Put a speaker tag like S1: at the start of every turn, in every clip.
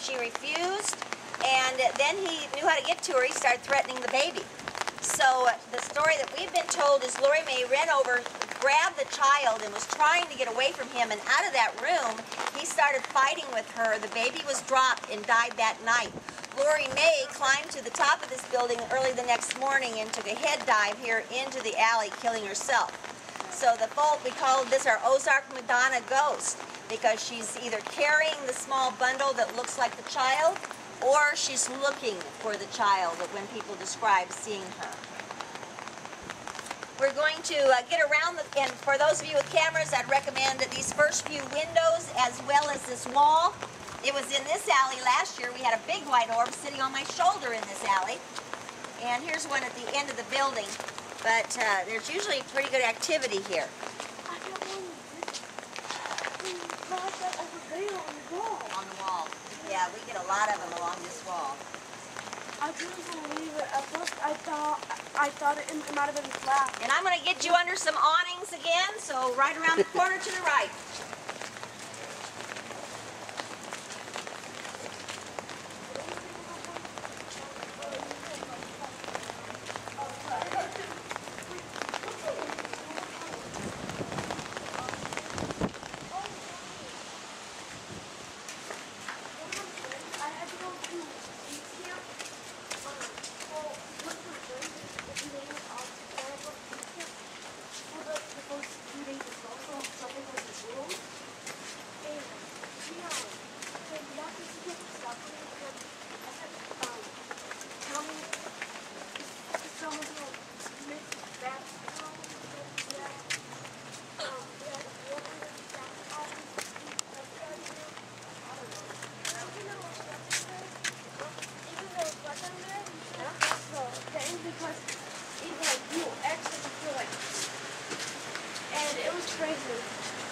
S1: She refused, and then he knew how to get to her. He started threatening the baby. So the story that we've been told is Lori Mae ran over, grabbed the child, and was trying to get away from him. And out of that room, he started fighting with her. The baby was dropped and died that night. Lori Mae climbed to the top of this building early the next morning and took a head dive here into the alley, killing herself. So we call this our Ozark Madonna ghost, because she's either carrying the small bundle that looks like the child, or she's looking for the child when people describe seeing her. We're going to get around, and for those of you with cameras, I'd recommend that these first few windows as well as this wall. It was in this alley last year. We had a big white orb sitting on my shoulder in this alley. And here's one at the end of the building. But there's usually pretty good activity here.
S2: I got one
S1: on the wall. Yeah, we get a lot of them along this wall.
S2: I couldn't believe it. At first I thought it might have been flat.
S1: And I'm going to get you under some awnings again, so right around the corner to the right.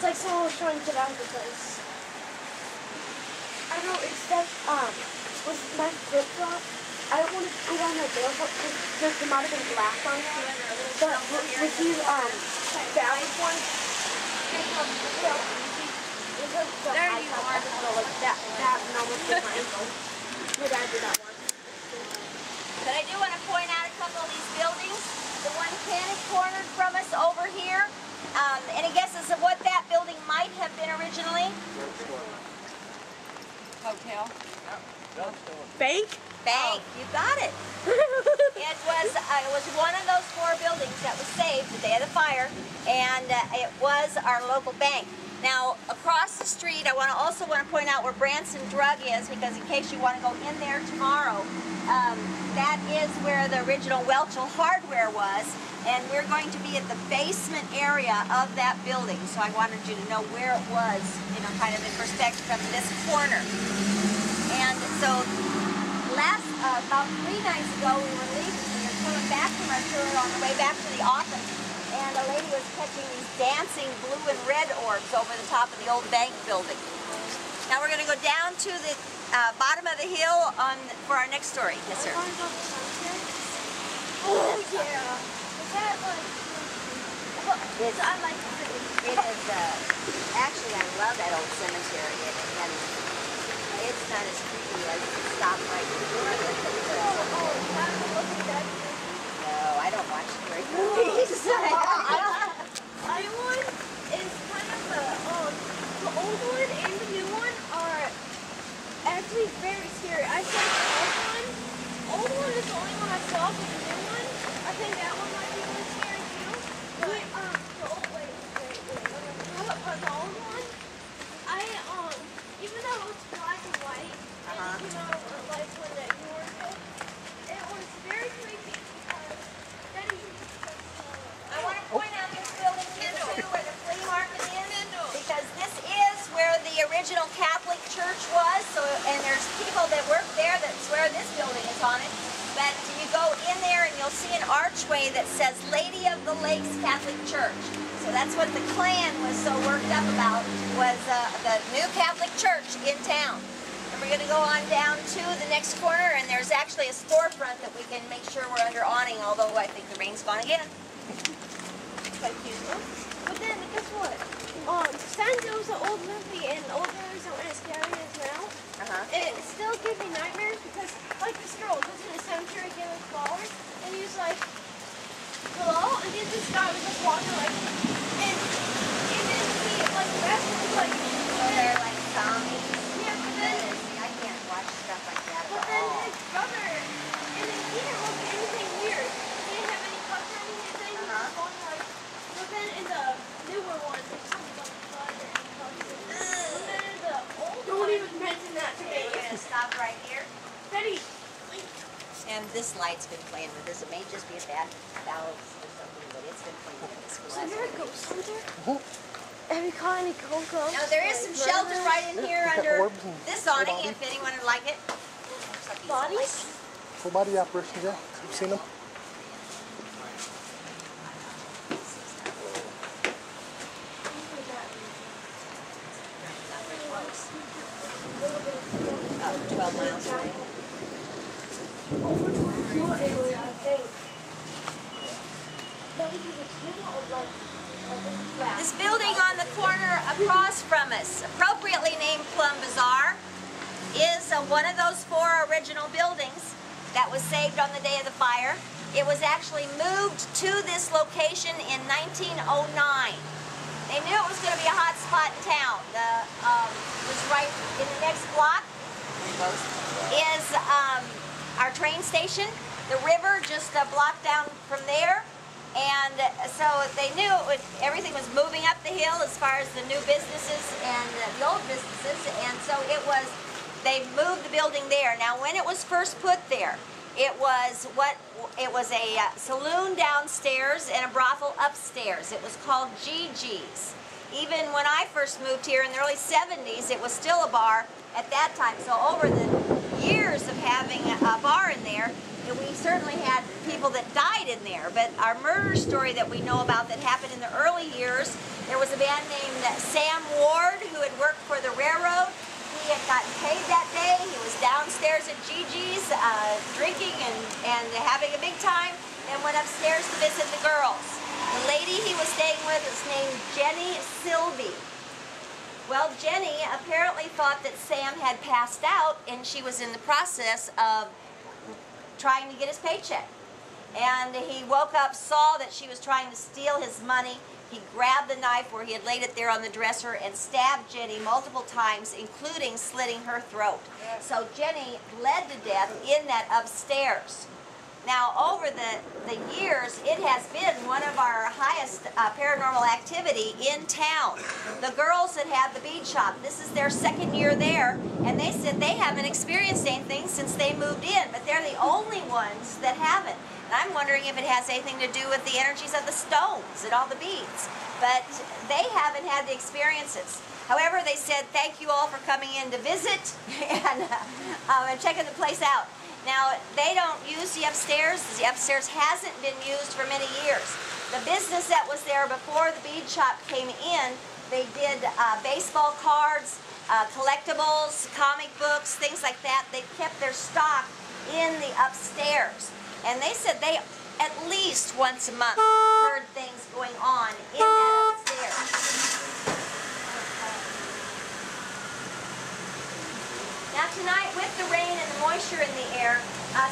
S2: It's like someone was trying to get out of the place. I don't know, except, with my flip-flop, I don't want to go down my barefoot because there might have been glass on it. But with these, fabric ones, there you are. Like that almost hit my ankle. My dad did that one.
S1: But I do want to point out a couple of these buildings. The one cannon cornered from us over here. Any guesses of what that building might have been originally?
S3: Hotel.
S2: Bank?
S1: Bank. You got it. It was one of those 4 buildings that was saved the day of the fire, and it was our local bank. Now, across the street, I also want to point out where Branson Drug is, because in case you want to go in there tomorrow, that is where the original Welchel Hardware was, and we're going to be at the basement area of that building. So I wanted you to know where it was, you know, kind of in perspective from this corner. And so about 3 nights ago, we were coming back from our tour on the way back to the office, and a lady was catching these dancing blue and red orbs over the top of the old bank building. Now we're going to go down to the bottom of the hill for our next story. Yes, sir.
S2: Oh, yeah. Is that like... I like
S1: it is, actually, I love that old cemetery, and it's not as creepy as Stop Right Here. No, I don't watch scary movies.
S2: My one is kind of the old one and the new one are actually very scary. I saw the old one is the only one I saw, but the new one, I think that one might be really scary too. But the old one, even though it's black and white, and you know, like when that you were built, it was very creepy because that is.
S1: I want to point out this building here too, where the flea market is, because this is where the original Catholic Church was. So, and there's people that work there that swear this building is on it. But you go in there and you'll see an archway that says Lady of the Lakes Catholic Church. So that's what the Klan was so worked up about, was the new Catholic Church in town. And we're going to go on down to the next corner, and there's actually a storefront that we can make sure we're under awning, although I think the rain's gone again.
S2: But then, guess what? Sando's an old movie, and old movies aren't as scary as now. It's still gives me nightmares because, like, this girl goes to the cemetery getting flowers, and he's like, hello? And then this guy was just walking, like, and then he, like, the rest was like,
S1: So they're like zombies.
S2: yeah, but then,
S1: I can't watch stuff like that
S2: but
S1: at
S2: then
S1: all.
S2: his brother, and then he didn't look at anything weird. He didn't have any cuts or anything. He was going like, but then in the newer ones, there's something like blood and cuts. But then in the old
S3: Don't
S2: ones,
S3: even mention that to
S1: Okay,
S3: me.
S1: we're gonna stop right here.
S2: Betty,
S1: And this light's been playing with us. It may just be a bad valve or something, but it's been playing with us for the
S2: is
S1: last
S2: there a
S1: few
S2: ghost
S1: weeks.
S2: over there? Have you caught any ghosts?
S1: Now there is some shelter right in here
S4: Got
S1: under
S4: orbs and
S1: this
S4: full
S1: awning
S4: body.
S1: if anyone would like it. Looks like these
S2: Bodies?
S1: lights.
S4: Full body apparitions, yeah. You've seen them?
S1: Oh, 12 miles away. This building on the corner across from us, appropriately named Plum Bazaar, is one of those 4 original buildings that was saved on the day of the fire. It was actually moved to this location in 1909. They knew it was going to be a hot spot in town. It was right in the next block is our train station. The river just a block down from there. And so they knew everything was moving up the hill as far as the new businesses and the old businesses. And so they moved the building there. Now when it was first put there, it was a saloon downstairs and a brothel upstairs. It was called Gigi's. Even when I first moved here in the early 70s, it was still a bar at that time. So over the years of having a bar in there, we certainly had people that died in there. But our murder story that we know about that happened in the early years, there was a man named Sam Ward who had worked for the railroad. He had gotten paid that day. He was downstairs at Gigi's drinking and having a big time, and went upstairs to visit the girls. The lady he was staying with is named Jenny Sylvie. Well, Jenny apparently thought that Sam had passed out, and she was in the process of trying to get his paycheck. And he woke up, saw that she was trying to steal his money. He grabbed the knife where he had laid it there on the dresser and stabbed Jenny multiple times, including slitting her throat. So Jenny bled to death in that upstairs. Now, over the years, it has been one of our highest paranormal activity in town. The girls that have the bead shop, this is their 2nd year there, and they said they haven't experienced anything since they moved in, but they're the only ones that haven't. And I'm wondering if it has anything to do with the energies of the stones and all the beads. But they haven't had the experiences. However, they said, thank you all for coming in to visit and checking the place out. Now, they don't use the upstairs. The upstairs hasn't been used for many years. The business that was there before the bead shop came in, they did baseball cards, collectibles, comic books, things like that. They kept their stock in the upstairs. And they said they, at least once a month, heard things going on in that upstairs. Now tonight, with the rain and the moisture in the air,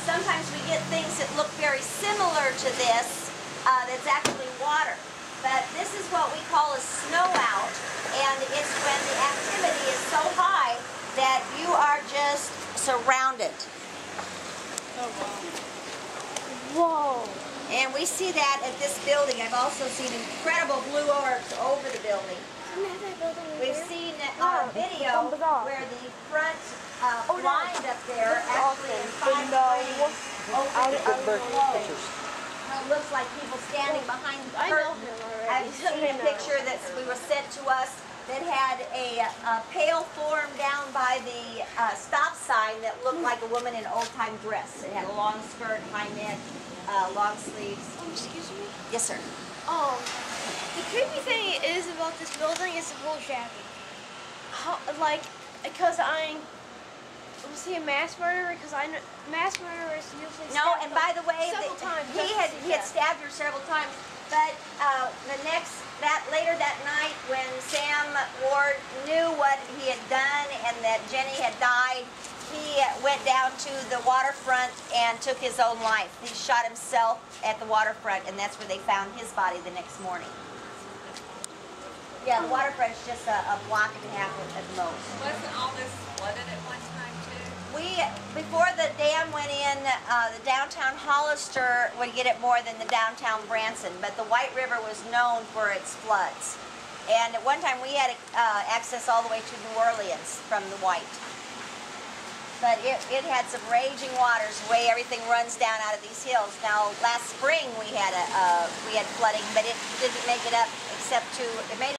S1: sometimes we get things that look very similar to this that's actually water. But this is what we call a snow out, and it's when the activity is so high that you are just surrounded.
S2: oh wow. Whoa.
S1: And we see that at this building. I've also seen incredible blue orbs over the building. We've seen a video where the front blind up there actually in 5 ways open below. It looks like people standing behind the curtain. I've seen a picture that was sent to us that had a pale form down by the stop sign that looked like a woman in an old-time dress. It had a long skirt, high neck, long sleeves.
S2: Excuse me?
S1: Yes, sir.
S2: The creepy thing is about this building is the whole jacket. Because was he a mass murderer? Because mass murderers usually
S1: No, and by the way,
S2: several times.
S1: he had stabbed her several times. But later that night, when Sam Ward knew what he had done and that Jenny had died, he went down to the waterfront and took his own life. He shot himself at the waterfront, and that's where they found his body the next morning. Yeah, the waterfront's just a block and a half at the most.
S3: Wasn't all this flooded at one time too?
S1: Before the dam went in, the downtown Hollister would get it more than the downtown Branson, but the White River was known for its floods. And at one time we had access all the way to New Orleans from the White. But it had some raging waters, the way everything runs down out of these hills. Now, last spring we had flooding, but it didn't make it up except it made